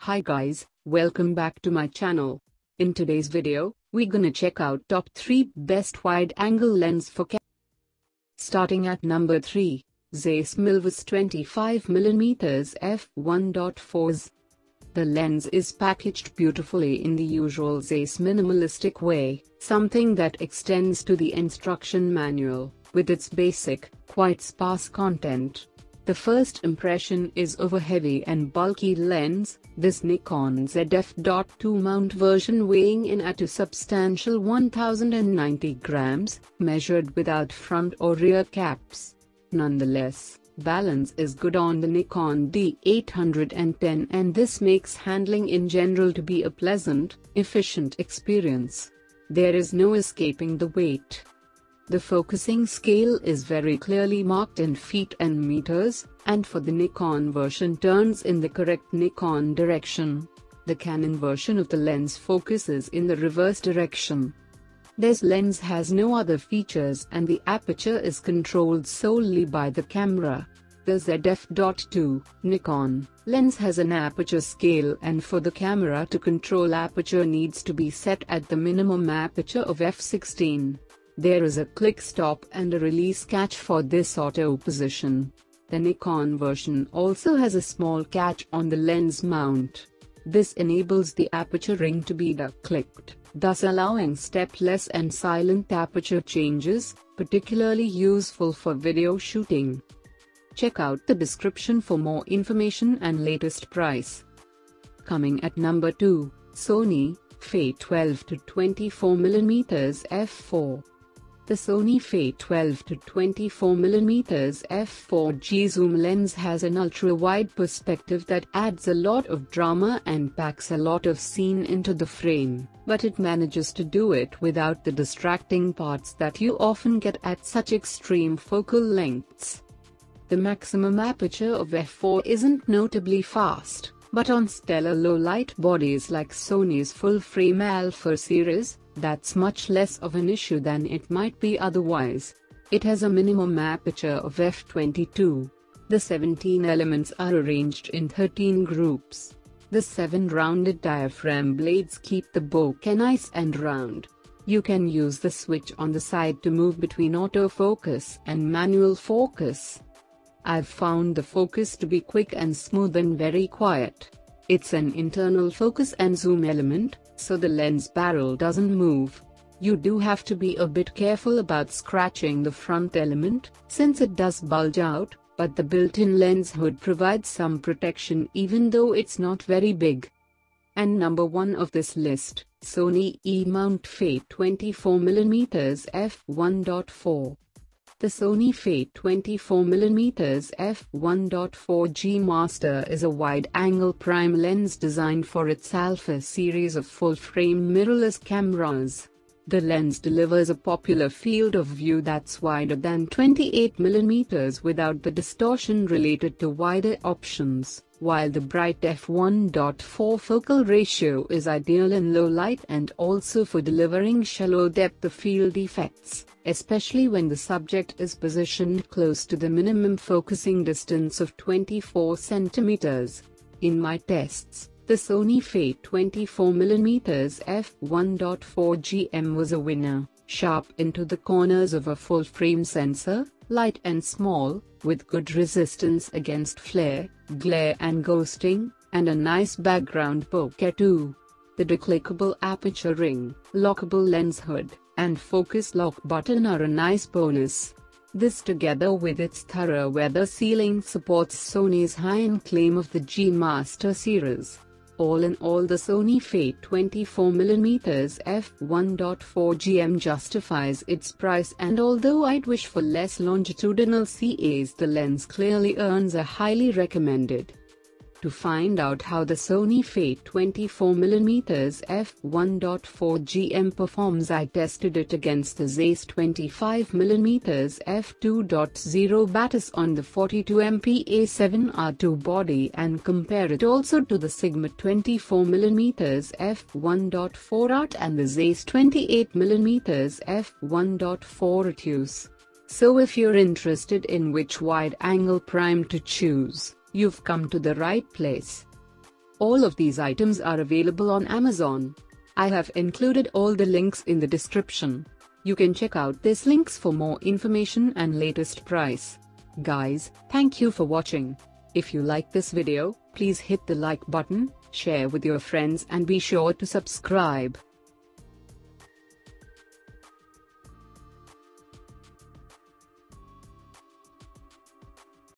Hi guys, welcome back to my channel. In today's video, we're gonna check out top 3 best wide-angle lens for Canon. Starting at number 3, Zeiss Milvus 25mm f1.4s. The lens is packaged beautifully in the usual Zeiss minimalistic way, something that extends to the instruction manual, with its basic, quite sparse content. The first impression is of a heavy and bulky lens, this Nikon ZF.2 mount version weighing in at a substantial 1090 grams, measured without front or rear caps. Nonetheless, balance is good on the Nikon D810 and this makes handling in general to be a pleasant, efficient experience. There is no escaping the weight. The focusing scale is very clearly marked in feet and meters, and for the Nikon version turns in the correct Nikon direction. The Canon version of the lens focuses in the reverse direction. This lens has no other features and the aperture is controlled solely by the camera. The ZF.2 Nikon lens has an aperture scale, and for the camera to control aperture needs to be set at the minimum aperture of f16. There is a click stop and a release catch for this auto position. The Nikon version also has a small catch on the lens mount. This enables the aperture ring to be clicked, thus allowing stepless and silent aperture changes, particularly useful for video shooting. Check out the description for more information and latest price. Coming at number 2, Sony Fe 12-24mm f4. The Sony Fe 12-24mm f4G zoom lens has an ultra-wide perspective that adds a lot of drama and packs a lot of scene into the frame, but it manages to do it without the distracting parts that you often get at such extreme focal lengths. The maximum aperture of f4 isn't notably fast, but on stellar low-light bodies like Sony's full-frame Alpha series, that's much less of an issue than it might be otherwise. It has a minimum aperture of f22. The 17 elements are arranged in 13 groups. The 7 rounded diaphragm blades keep the bokeh nice and round. You can use the switch on the side to move between autofocus and manual focus. I've found the focus to be quick and smooth and very quiet. It's an internal focus and zoom element, so the lens barrel doesn't move. You do have to be a bit careful about scratching the front element, since it does bulge out, but the built-in lens hood provides some protection even though it's not very big. And number 1 of this list, Sony E-mount Fe 24mm f1.4. The Sony Fe 24mm f1.4G Master is a wide-angle prime lens designed for its Alpha series of full-frame mirrorless cameras. The lens delivers a popular field of view that's wider than 28mm without the distortion related to wider options, while the bright f1.4 focal ratio is ideal in low light and also for delivering shallow depth of field effects, especially when the subject is positioned close to the minimum focusing distance of 24 cm. In my tests, the Sony Fe 24mm f1.4GM was a winner, sharp into the corners of a full-frame sensor, light and small, with good resistance against flare, glare and ghosting, and a nice background bokeh too. The declickable aperture ring, lockable lens hood, and focus lock button are a nice bonus. This together with its thorough weather sealing supports Sony's high-end claim of the G Master series. All in all, the Sony Fe 24mm f1.4GM justifies its price, and although I'd wish for less longitudinal CAs, the lens clearly earns a highly recommended. To find out how the Sony Fe 24mm f1.4GM performs, I tested it against the Zeiss 25mm f2.0 Batis on the 42MP A7R2 body and compare it also to the Sigma 24mm f1.4 Art and the Zeiss 28mm f1.4 Retus. So if you're interested in which wide-angle prime to choose, you've come to the right place. All of these items are available on Amazon. I have included all the links in the description. You can check out these links for more information and latest price. Guys, thank you for watching. If you like this video, please hit the like button, share with your friends and be sure to subscribe.